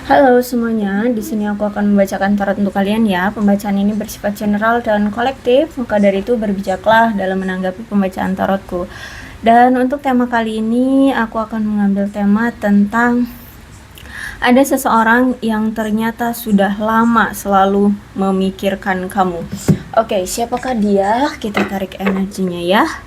Halo semuanya, di sini aku akan membacakan tarot untuk kalian ya. Pembacaan ini bersifat general dan kolektif, maka dari itu berbijaklah dalam menanggapi pembacaan tarotku. Dan untuk tema kali ini, aku akan mengambil tema tentang ada seseorang yang ternyata sudah lama selalu memikirkan kamu. Oke, siapakah dia? Kita tarik energinya ya.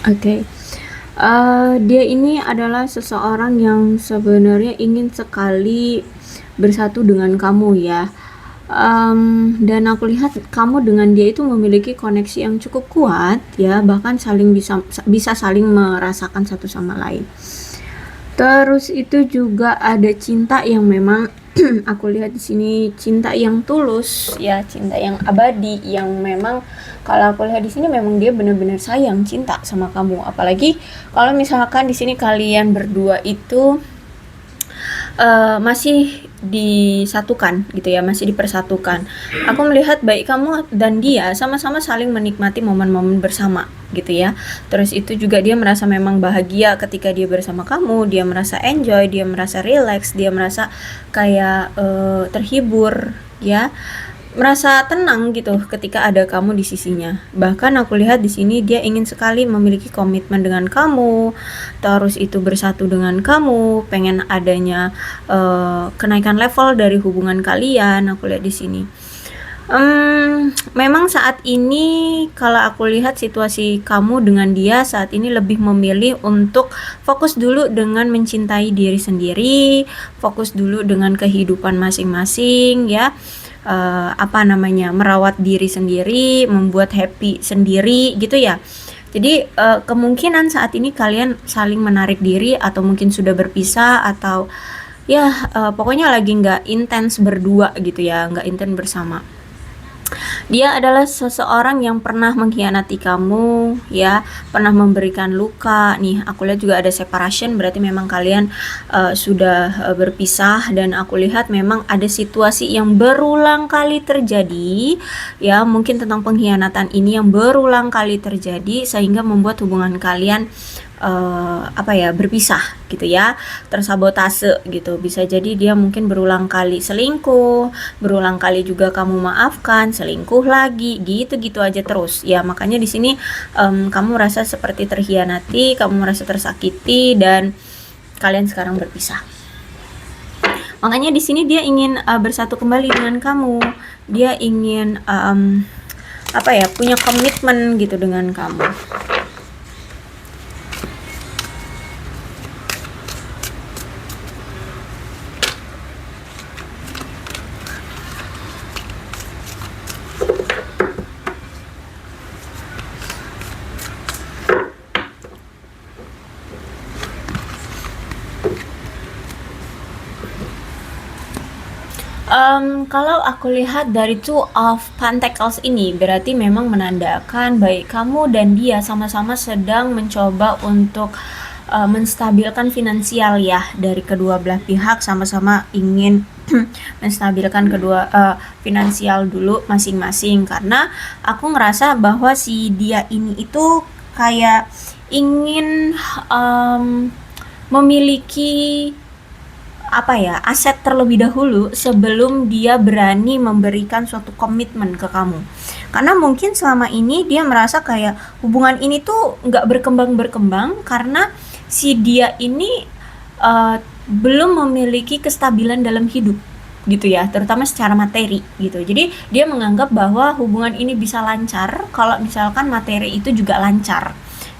Oke, dia ini adalah seseorang yang sebenarnya ingin sekali bersatu dengan kamu ya. Dan aku lihat kamu dengan dia itu memiliki koneksi yang cukup kuat ya, bahkan bisa saling merasakan satu sama lain. Terus itu juga ada cinta yang memang aku lihat di sini cinta yang tulus ya, cinta yang abadi yang memang kalau aku lihat di sini memang dia benar-benar sayang cinta sama kamu. Apalagi kalau misalkan di sini kalian berdua itu masih disatukan gitu ya, masih dipersatukan. Aku melihat baik kamu dan dia sama-sama saling menikmati momen-momen bersama gitu ya. Terus itu juga dia merasa memang bahagia ketika dia bersama kamu, dia merasa enjoy, dia merasa relax, dia merasa kayak terhibur ya, merasa tenang gitu ketika ada kamu di sisinya. Bahkan aku lihat di sini dia ingin sekali memiliki komitmen dengan kamu, terus itu bersatu dengan kamu, pengen adanya kenaikan level dari hubungan kalian. Aku lihat di sini. Memang saat ini kalau aku lihat situasi kamu dengan dia saat ini lebih memilih untuk fokus dulu dengan mencintai diri sendiri, fokus dulu dengan kehidupan masing-masing ya. Merawat diri sendiri, membuat happy sendiri gitu ya. Jadi kemungkinan saat ini kalian saling menarik diri atau mungkin sudah berpisah atau ya pokoknya lagi nggak intens berdua gitu ya, nggak intens bersama. Dia adalah seseorang yang pernah mengkhianati kamu ya, pernah memberikan luka. Nih, aku lihat juga ada separation, berarti memang kalian sudah berpisah dan aku lihat memang ada situasi yang berulang kali terjadi ya, mungkin tentang pengkhianatan ini yang berulang kali terjadi sehingga membuat hubungan kalian berpisah gitu ya, tersabotase gitu. Bisa jadi dia mungkin berulang kali selingkuh, berulang kali juga kamu maafkan, selingkuh lagi, gitu-gitu aja terus ya. Makanya di sini kamu merasa seperti terhianati, kamu merasa tersakiti dan kalian sekarang berpisah. Makanya di sini dia ingin bersatu kembali dengan kamu. Dia ingin punya komitmen gitu dengan kamu. Kalau aku lihat dari Two of Pentacles ini berarti memang menandakan baik kamu dan dia sama-sama sedang mencoba untuk menstabilkan finansial ya, dari kedua belah pihak sama-sama ingin menstabilkan kedua finansial dulu masing-masing, karena aku ngerasa bahwa si dia ini itu kayak ingin memiliki aset terlebih dahulu sebelum dia berani memberikan suatu komitmen ke kamu. Karena mungkin selama ini dia merasa kayak hubungan ini tuh nggak berkembang karena si dia ini belum memiliki kestabilan dalam hidup gitu ya, terutama secara materi gitu. Jadi dia menganggap bahwa hubungan ini bisa lancar kalau misalkan materi itu juga lancar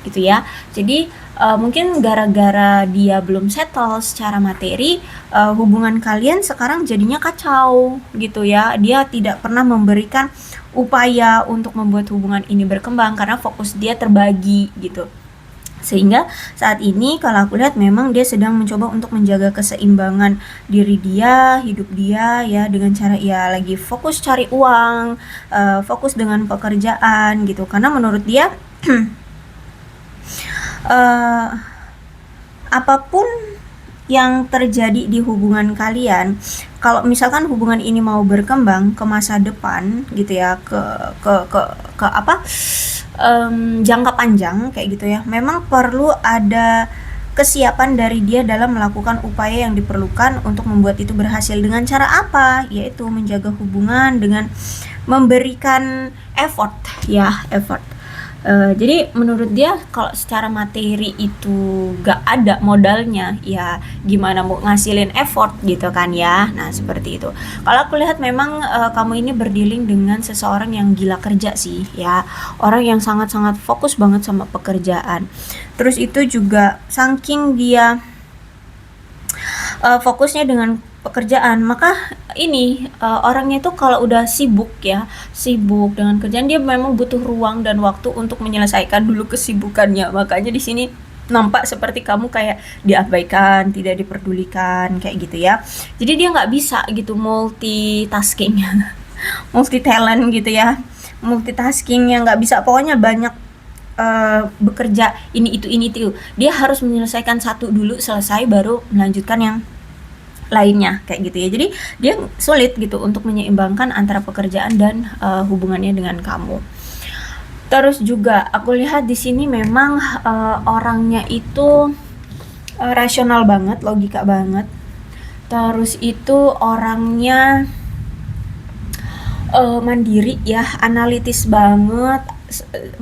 gitu ya. Jadi mungkin gara-gara dia belum settle secara materi, hubungan kalian sekarang jadinya kacau gitu ya. Dia tidak pernah memberikan upaya untuk membuat hubungan ini berkembang karena fokus dia terbagi gitu. Sehingga saat ini kalau aku lihat memang dia sedang mencoba untuk menjaga keseimbangan diri dia, hidup dia ya, dengan cara ya lagi fokus cari uang, fokus dengan pekerjaan gitu. Karena menurut dia uh, apapun yang terjadi di hubungan kalian, kalau misalkan hubungan ini mau berkembang ke masa depan gitu ya, ke apa, jangka panjang kayak gitu ya, memang perlu ada kesiapan dari dia dalam melakukan upaya yang diperlukan untuk membuat itu berhasil. Dengan cara apa? Yaitu menjaga hubungan dengan memberikan effort ya, effort. Jadi menurut dia kalau secara materi itu gak ada modalnya, ya gimana mau ngasilin effort gitu kan ya. Nah seperti itu. Kalau aku lihat memang kamu ini berdealing dengan seseorang yang gila kerja sih ya, orang yang sangat-sangat fokus banget sama pekerjaan. Terus itu juga saking dia fokusnya dengan pekerjaan, maka ini orangnya itu kalau udah sibuk ya, sibuk dengan kerjaan, dia memang butuh ruang dan waktu untuk menyelesaikan dulu kesibukannya. Makanya di sini nampak seperti kamu kayak diabaikan, tidak diperdulikan kayak gitu ya. Jadi dia nggak bisa gitu multitasking, multi talent gitu ya, multitasking yang nggak bisa, pokoknya banyak bekerja ini itu. Dia harus menyelesaikan satu dulu, selesai baru melanjutkan yang lainnya kayak gitu ya. Jadi dia sulit gitu untuk menyeimbangkan antara pekerjaan dan hubungannya dengan kamu. Terus juga aku lihat di sini memang orangnya itu rasional banget, logika banget. Terus itu orangnya mandiri ya, analitis banget.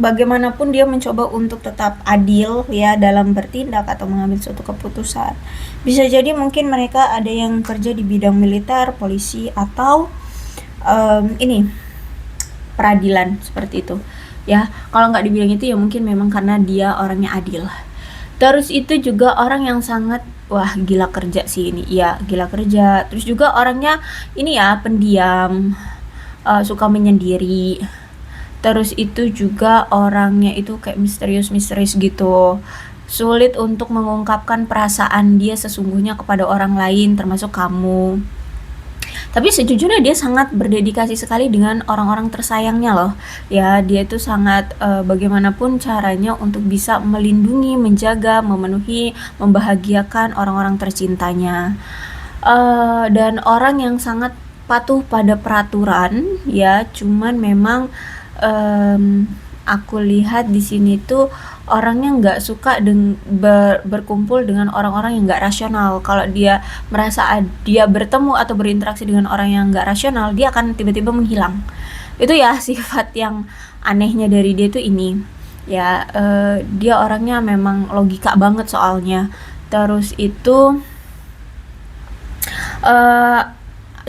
Bagaimanapun dia mencoba untuk tetap adil ya dalam bertindak atau mengambil suatu keputusan. Bisa jadi mungkin mereka ada yang kerja di bidang militer, polisi, atau ini peradilan seperti itu ya. Kalau nggak dibilang itu ya mungkin memang karena dia orangnya adil. Terus itu juga orang yang sangat wah gila kerja sih ini ya, gila kerja. Terus juga orangnya ini ya pendiam, suka menyendiri. Terus itu juga orangnya itu kayak misterius-misterius gitu. Sulit untuk mengungkapkan perasaan dia sesungguhnya kepada orang lain termasuk kamu. Tapi sejujurnya dia sangat berdedikasi sekali dengan orang-orang tersayangnya loh. Ya, dia itu sangat bagaimanapun caranya untuk bisa melindungi, menjaga, memenuhi, membahagiakan orang-orang tercintanya. Dan orang yang sangat patuh pada peraturan ya, cuman memang aku lihat di sini tuh orangnya nggak suka berkumpul dengan orang-orang yang nggak rasional. Kalau dia merasa dia bertemu atau berinteraksi dengan orang yang nggak rasional, dia akan tiba-tiba menghilang. Itu ya sifat yang anehnya dari dia tuh ini. Ya, dia orangnya memang logika banget soalnya. Terus itu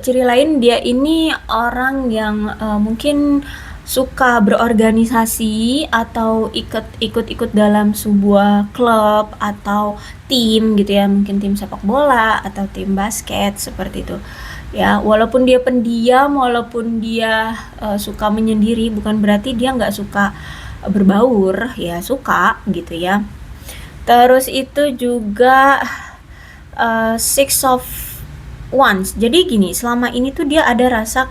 ciri lain dia ini orang yang mungkin suka berorganisasi atau ikut dalam sebuah klub atau tim gitu ya, mungkin tim sepak bola atau tim basket seperti itu ya. Walaupun dia pendiam, walaupun dia suka menyendiri, bukan berarti dia nggak suka berbaur ya, suka gitu ya. Terus itu juga Six of Wands. Jadi gini, selama ini tuh dia ada rasa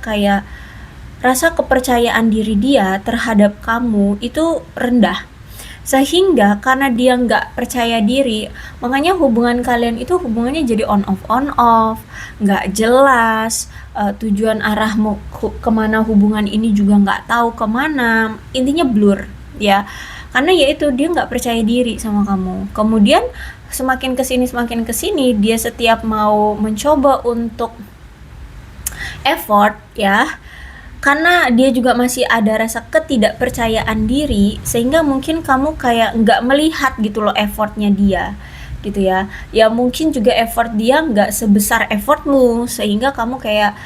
kepercayaan diri dia terhadap kamu itu rendah, sehingga karena dia nggak percaya diri, makanya hubungan kalian itu hubungannya jadi on off, nggak jelas, tujuan arah mau kemana hubungan ini juga nggak tahu kemana, intinya blur ya. Karena yaitu dia nggak percaya diri sama kamu. Kemudian semakin kesini dia setiap mau mencoba untuk effort ya, karena dia juga masih ada rasa ketidakpercayaan diri, sehingga mungkin kamu kayak nggak melihat gitu loh effortnya dia gitu ya. Ya mungkin juga effort dia nggak sebesar effortmu, sehingga kamu kayak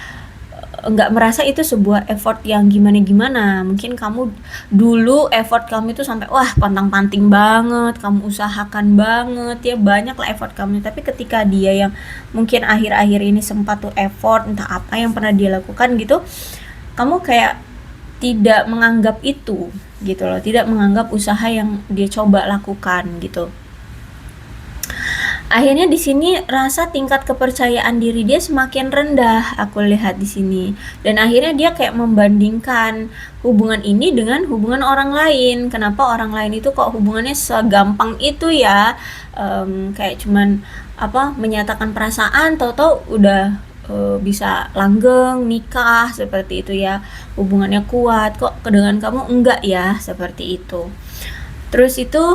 nggak merasa itu sebuah effort yang gimana-gimana. Mungkin kamu dulu effort kamu itu sampai wah pantang-panting banget, kamu usahakan banget ya, banyak lah effort kamu. Tapi ketika dia yang mungkin akhir-akhir ini sempat tuh effort, entah apa yang pernah dia lakukan gitu, kamu kayak tidak menganggap itu gitu loh, tidak menganggap usaha yang dia coba lakukan gitu. Akhirnya di sini rasa tingkat kepercayaan diri dia semakin rendah, aku lihat di sini. Dan akhirnya dia kayak membandingkan hubungan ini dengan hubungan orang lain. Kenapa orang lain itu kok hubungannya segampang itu ya? Kayak cuman menyatakan perasaan, tahu-tahu udah bisa langgeng, nikah seperti itu ya. Hubungannya kuat, kok dengan kamu enggak ya, seperti itu. Terus itu,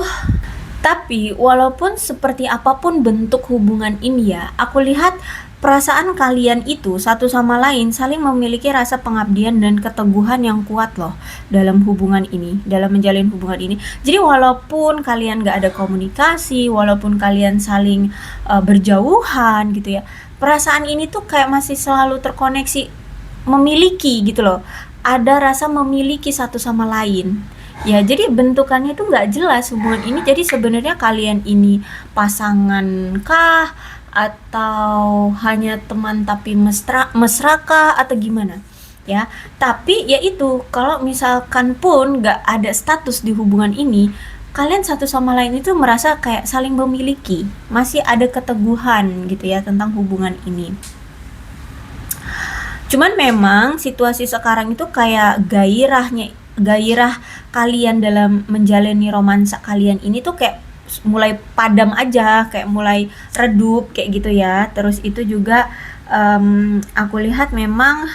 tapi walaupun seperti apapun bentuk hubungan ini ya, aku lihat perasaan kalian itu satu sama lain saling memiliki rasa pengabdian dan keteguhan yang kuat loh dalam hubungan ini, dalam menjalin hubungan ini. Jadi walaupun kalian gak ada komunikasi, walaupun kalian saling berjauhan gitu ya, perasaan ini tuh kayak masih selalu terkoneksi, memiliki gitu loh. Ada rasa memiliki satu sama lain. Ya, jadi bentukannya tuh nggak jelas hubungan ini. Jadi sebenarnya kalian ini pasangan kah atau hanya teman tapi mesra kah atau gimana? Ya, tapi ya itu, kalau misalkan pun nggak ada status di hubungan ini, kalian satu sama lain itu merasa kayak saling memiliki, masih ada keteguhan gitu ya tentang hubungan ini. Cuman memang situasi sekarang itu kayak gairah kalian dalam menjalani romansa kalian ini tuh kayak mulai padam aja, kayak mulai redup kayak gitu ya. Terus itu juga aku lihat memang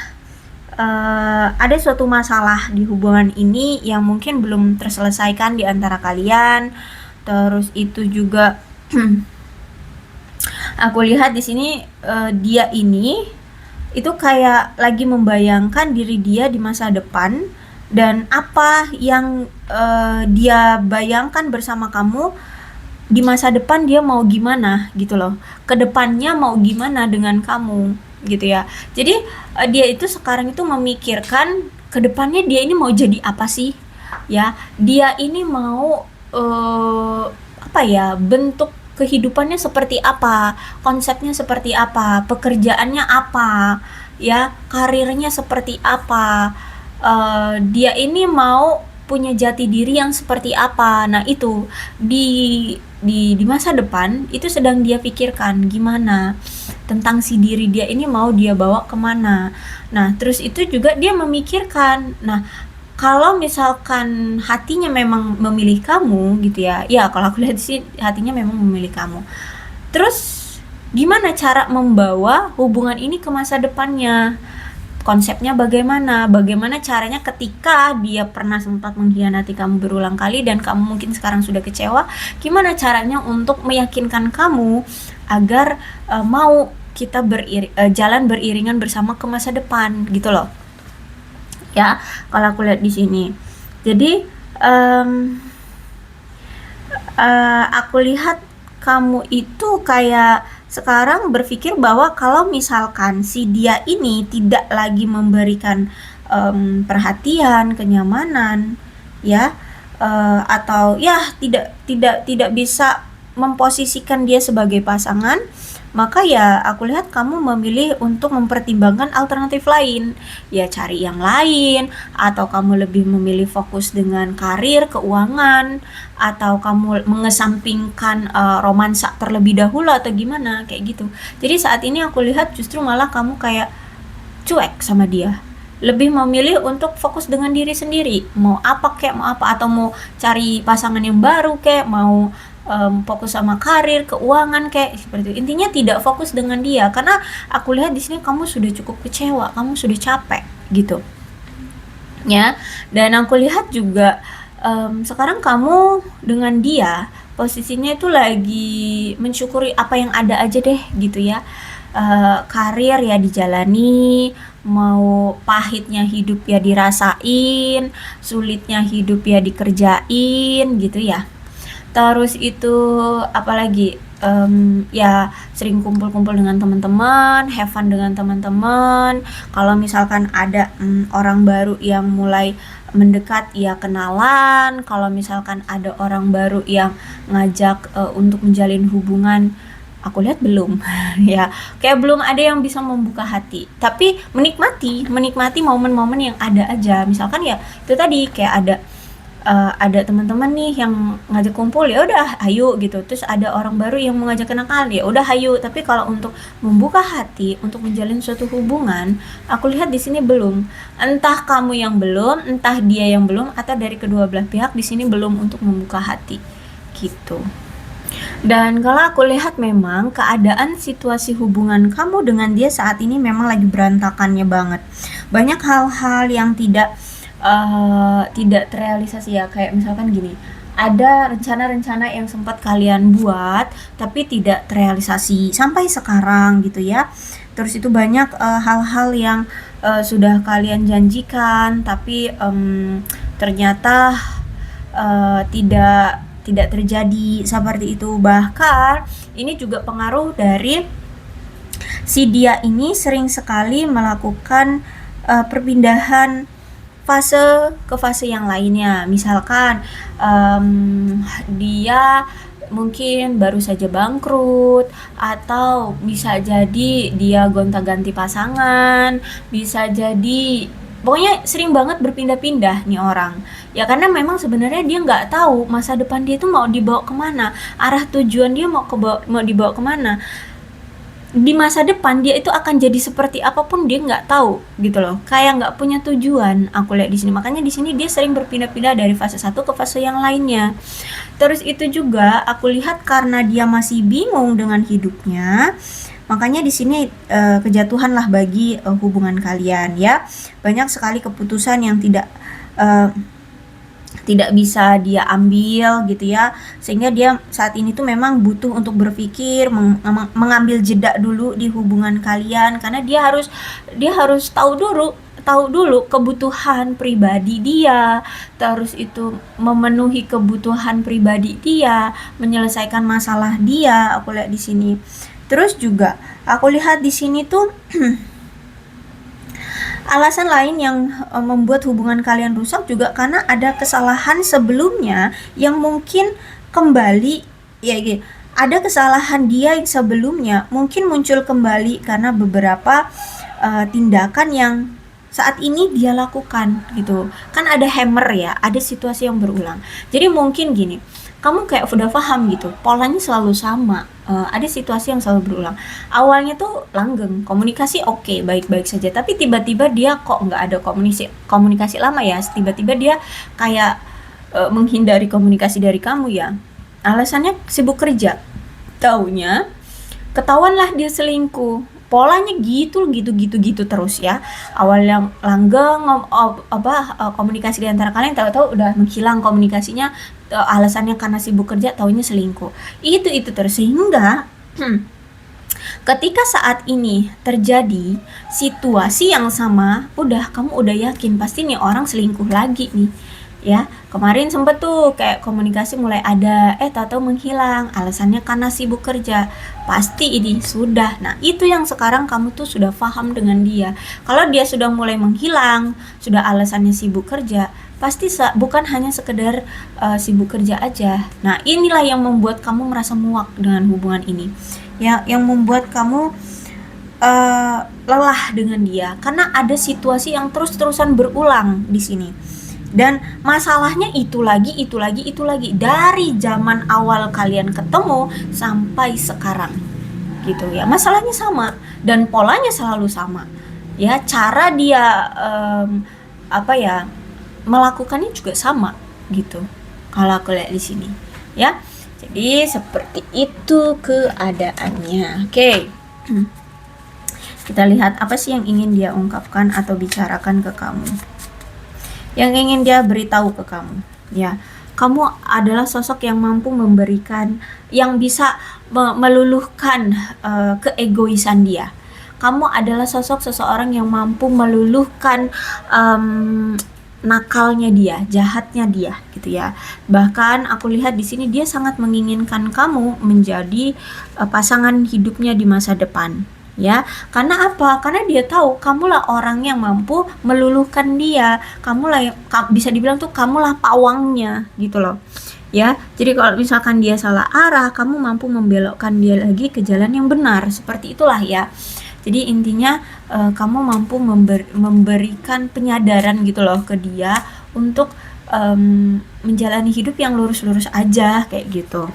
ada suatu masalah di hubungan ini yang mungkin belum terselesaikan di antara kalian. Terus itu juga aku lihat di sini dia ini itu kayak lagi membayangkan diri dia di masa depan, dan apa yang dia bayangkan bersama kamu di masa depan, dia mau gimana gitu loh, kedepannya mau gimana dengan kamu gitu ya. Jadi dia itu sekarang itu memikirkan kedepannya dia ini mau jadi apa sih ya, dia ini mau bentuk kehidupannya seperti apa, konsepnya seperti apa, pekerjaannya apa ya, karirnya seperti apa, dia ini mau punya jati diri yang seperti apa. Nah itu di masa depan itu sedang dia pikirkan gimana tentang si diri dia ini, mau dia bawa kemana. Nah terus itu juga dia memikirkan, nah kalau misalkan hatinya memang memilih kamu gitu ya, ya kalau aku lihat sih hatinya memang memilih kamu. Terus gimana cara membawa hubungan ini ke masa depannya? Konsepnya bagaimana? Bagaimana caranya ketika dia pernah sempat mengkhianati kamu berulang kali dan kamu mungkin sekarang sudah kecewa, gimana caranya untuk meyakinkan kamu agar mau kita jalan beriringan bersama ke masa depan gitu loh. Ya, kalau aku lihat di sini. Jadi aku lihat kamu itu kayak sekarang berpikir bahwa kalau misalkan si dia ini tidak lagi memberikan perhatian, kenyamanan, ya, atau ya tidak bisa memposisikan dia sebagai pasangan, maka ya aku lihat kamu memilih untuk mempertimbangkan alternatif lain, ya cari yang lain, atau kamu lebih memilih fokus dengan karir, keuangan, atau kamu mengesampingkan romansa terlebih dahulu atau gimana kayak gitu. Jadi saat ini aku lihat justru malah kamu kayak cuek sama dia, lebih memilih untuk fokus dengan diri sendiri, mau apa kek, mau apa, atau mau cari pasangan yang baru kek, mau fokus sama karir, keuangan kayak seperti itu. Intinya tidak fokus dengan dia, karena aku lihat di sini kamu sudah cukup kecewa, kamu sudah capek gitu ya. Dan aku lihat juga sekarang kamu dengan dia posisinya itu lagi mensyukuri apa yang ada aja deh gitu ya. Karir ya dijalani, mau pahitnya hidup ya dirasain, sulitnya hidup ya dikerjain gitu ya. Terus itu apalagi ya sering kumpul-kumpul dengan teman-teman, have fun dengan teman-teman. Kalau misalkan ada orang baru yang mulai mendekat ya kenalan. Kalau misalkan ada orang baru yang ngajak untuk menjalin hubungan, aku lihat belum ya, kayak belum ada yang bisa membuka hati, tapi menikmati momen-momen yang ada aja. Misalkan ya itu tadi kayak ada ada teman-teman nih yang ngajak kumpul, ya udah hayu gitu. Terus ada orang baru yang mau ngajak kenalan, ya udah hayu. Tapi kalau untuk membuka hati untuk menjalin suatu hubungan, aku lihat di sini belum. Entah kamu yang belum, entah dia yang belum, atau dari kedua belah pihak di sini belum untuk membuka hati gitu. Dan kalau aku lihat memang keadaan situasi hubungan kamu dengan dia saat ini memang lagi berantakannya banget. Banyak hal-hal yang tidak terrealisasi ya, kayak misalkan gini, ada rencana-rencana yang sempat kalian buat tapi tidak terrealisasi sampai sekarang gitu ya. Terus itu banyak hal-hal yang sudah kalian janjikan tapi ternyata tidak terjadi seperti itu. Bahkan ini juga pengaruh dari si dia ini sering sekali melakukan perpindahan fase ke fase yang lainnya. Misalkan dia mungkin baru saja bangkrut, atau bisa jadi dia gonta-ganti pasangan, bisa jadi pokoknya sering banget berpindah-pindah nih orang. Ya karena memang sebenarnya dia nggak tahu masa depan dia itu mau dibawa kemana, arah tujuan dia mau dibawa kemana. Di masa depan dia itu akan jadi seperti apapun dia nggak tahu gitu loh, kayak nggak punya tujuan aku lihat di sini. Makanya di sini dia sering berpindah-pindah dari fase satu ke fase yang lainnya. Terus itu juga aku lihat karena dia masih bingung dengan hidupnya, makanya di sini kejatuhanlah bagi hubungan kalian ya. Banyak sekali keputusan yang tidak bisa dia ambil gitu ya, sehingga dia saat ini tuh memang butuh untuk berpikir, mengambil jeda dulu di hubungan kalian, karena dia harus tahu dulu kebutuhan pribadi dia, terus itu memenuhi kebutuhan pribadi dia, menyelesaikan masalah dia. Aku lihat di sini. Terus juga aku lihat di sini tuh alasan lain yang membuat hubungan kalian rusak juga karena ada kesalahan sebelumnya yang mungkin kembali ya gitu. Ada kesalahan dia yang sebelumnya mungkin muncul kembali karena beberapa tindakan yang saat ini dia lakukan gitu. Kan ada hammer ya, ada situasi yang berulang. Jadi mungkin gini, kamu kayak udah paham gitu, polanya selalu sama. Ada situasi yang selalu berulang. Awalnya tuh langgeng, komunikasi oke, baik-baik saja, tapi tiba-tiba dia kok nggak ada komunikasi lama ya. Tiba-tiba dia kayak menghindari komunikasi dari kamu ya. Alasannya sibuk kerja. Taunya ketahuanlah dia selingkuh. Polanya gitu terus ya. Awal yang langgeng komunikasi di antara kalian, tahu-tahu udah menghilang komunikasinya, alasannya karena sibuk kerja, taunya selingkuh. Itu terus, sehingga ketika saat ini terjadi situasi yang sama, kamu udah yakin pasti nih orang selingkuh lagi nih. Ya, kemarin sempet tuh kayak komunikasi mulai ada, tahu-tahu menghilang, alasannya karena sibuk kerja. Pasti ini sudah. Nah, itu yang sekarang kamu tuh sudah paham dengan dia. Kalau dia sudah mulai menghilang, sudah alasannya sibuk kerja, pasti bukan hanya sekedar sibuk kerja aja. Nah, inilah yang membuat kamu merasa muak dengan hubungan ini. Ya, yang membuat kamu lelah dengan dia karena ada situasi yang terus-terusan berulang di sini. Dan masalahnya itu lagi dari zaman awal kalian ketemu sampai sekarang gitu ya. Masalahnya sama dan polanya selalu sama ya. Cara dia melakukannya juga sama gitu kalau aku lihat di sini ya. Jadi seperti itu keadaannya. Oke. Kita lihat apa sih yang ingin dia ungkapkan atau bicarakan ke kamu, yang ingin dia beritahu ke kamu ya. Kamu adalah sosok yang mampu memberikan, yang bisa meluluhkan keegoisan dia. Kamu adalah sosok seseorang yang mampu meluluhkan nakalnya dia, jahatnya dia gitu ya. Bahkan aku lihat di sini dia sangat menginginkan kamu menjadi pasangan hidupnya di masa depan. Ya, karena apa? Karena dia tahu kamulah orang yang mampu meluluhkan dia. Kamulah bisa dibilang tuh kamulah pawangnya gitu loh. Ya, jadi kalau misalkan dia salah arah, kamu mampu membelokkan dia lagi ke jalan yang benar. Seperti itulah ya. Jadi intinya kamu mampu memberikan penyadaran gitu loh ke dia untuk menjalani hidup yang lurus-lurus aja kayak gitu.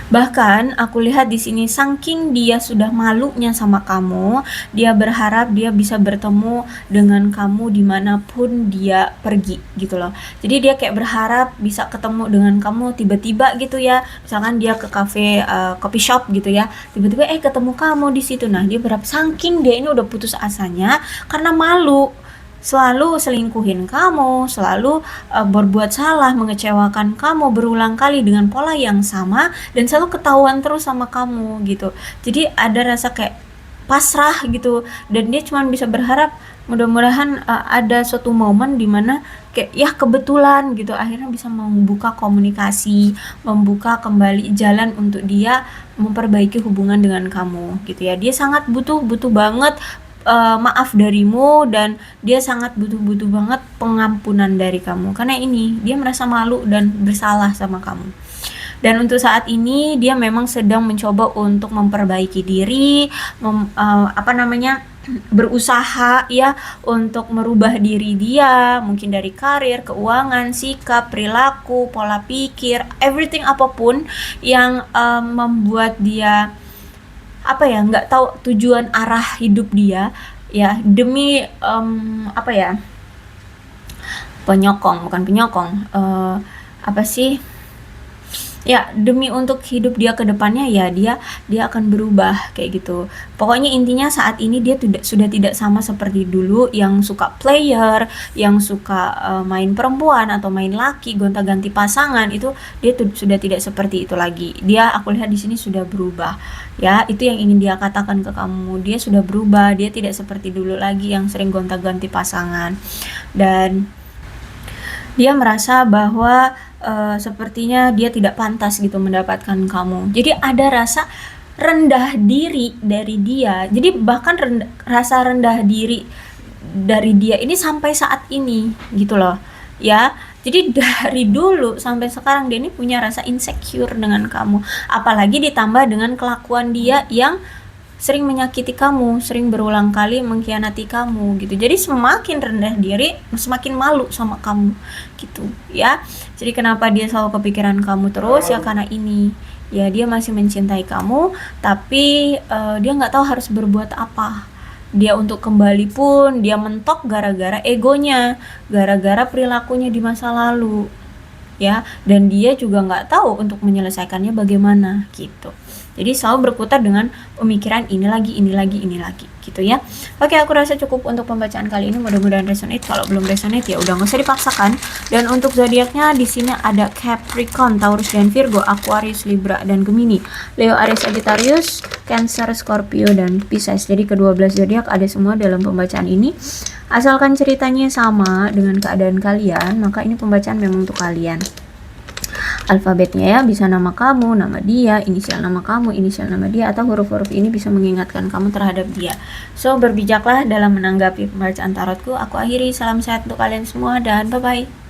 Bahkan aku lihat di sini saking dia sudah malunya sama kamu, dia berharap dia bisa bertemu dengan kamu dimanapun dia pergi gitu loh. Jadi dia kayak berharap bisa ketemu dengan kamu tiba-tiba gitu ya. Misalkan dia ke cafe, coffee shop gitu ya, tiba-tiba ketemu kamu di situ. Nah dia berharap saking dia ini udah putus asanya karena malu selalu selingkuhin kamu, selalu berbuat salah, mengecewakan kamu berulang kali dengan pola yang sama dan selalu ketahuan terus sama kamu gitu. Jadi ada rasa kayak pasrah gitu dan dia cuma bisa berharap mudah-mudahan ada suatu momen dimana kayak ya kebetulan gitu akhirnya bisa membuka komunikasi, membuka kembali jalan untuk dia memperbaiki hubungan dengan kamu gitu ya. Dia sangat butuh banget maaf darimu dan dia sangat butuh banget pengampunan dari kamu karena ini dia merasa malu dan bersalah sama kamu. Dan untuk saat ini dia memang sedang mencoba untuk memperbaiki diri, berusaha ya untuk merubah diri dia, mungkin dari karir, keuangan, sikap, perilaku, pola pikir, everything apapun yang membuat dia nggak tahu tujuan arah hidup dia ya demi penyokong bukan penyokong apa sih ya demi untuk hidup dia ke depannya ya dia akan berubah kayak gitu. Pokoknya intinya saat ini dia sudah tidak sama seperti dulu yang suka player, yang suka main perempuan atau main laki, gonta-ganti pasangan itu dia sudah tidak seperti itu lagi. Dia aku lihat di sini sudah berubah. Ya, itu yang ingin dia katakan ke kamu. Dia sudah berubah, dia tidak seperti dulu lagi yang sering gonta-ganti pasangan. Dan dia merasa bahwa sepertinya dia tidak pantas gitu mendapatkan kamu. Jadi ada rasa rendah diri dari dia. Jadi bahkan rasa rendah diri dari dia ini sampai saat ini gitu loh. Ya. Jadi dari dulu sampai sekarang dia ini punya rasa insecure dengan kamu. Apalagi ditambah dengan kelakuan dia yang sering menyakiti kamu, sering berulang kali mengkhianati kamu gitu. Jadi semakin rendah diri, semakin malu sama kamu gitu ya. Jadi kenapa dia selalu kepikiran kamu terus ya karena ini. Ya dia masih mencintai kamu, tapi dia nggak tahu harus berbuat apa. Dia untuk kembali pun dia mentok gara-gara egonya, gara-gara perilakunya di masa lalu ya, dan dia juga nggak tahu untuk menyelesaikannya bagaimana gitu. Jadi selalu berputar dengan pemikiran ini lagi gitu ya. Oke, aku rasa cukup untuk pembacaan kali ini. Mudah-mudahan resonate. Kalau belum resonate ya udah nggak usah dipaksakan. Dan untuk zodiaknya di sini ada Capricorn, Taurus dan Virgo, Aquarius, Libra dan Gemini, Leo, Aries, Sagittarius, Cancer, Scorpio dan Pisces. Jadi ke-12 zodiak ada semua dalam pembacaan ini. Asalkan ceritanya sama dengan keadaan kalian, maka ini pembacaan memang untuk kalian. Alfabetnya ya bisa nama kamu, nama dia, inisial nama kamu, inisial nama dia, atau huruf-huruf ini bisa mengingatkan kamu terhadap dia. So berbijaklah dalam menanggapi pembacaan tarotku. Aku akhiri, salam sehat untuk kalian semua dan bye bye.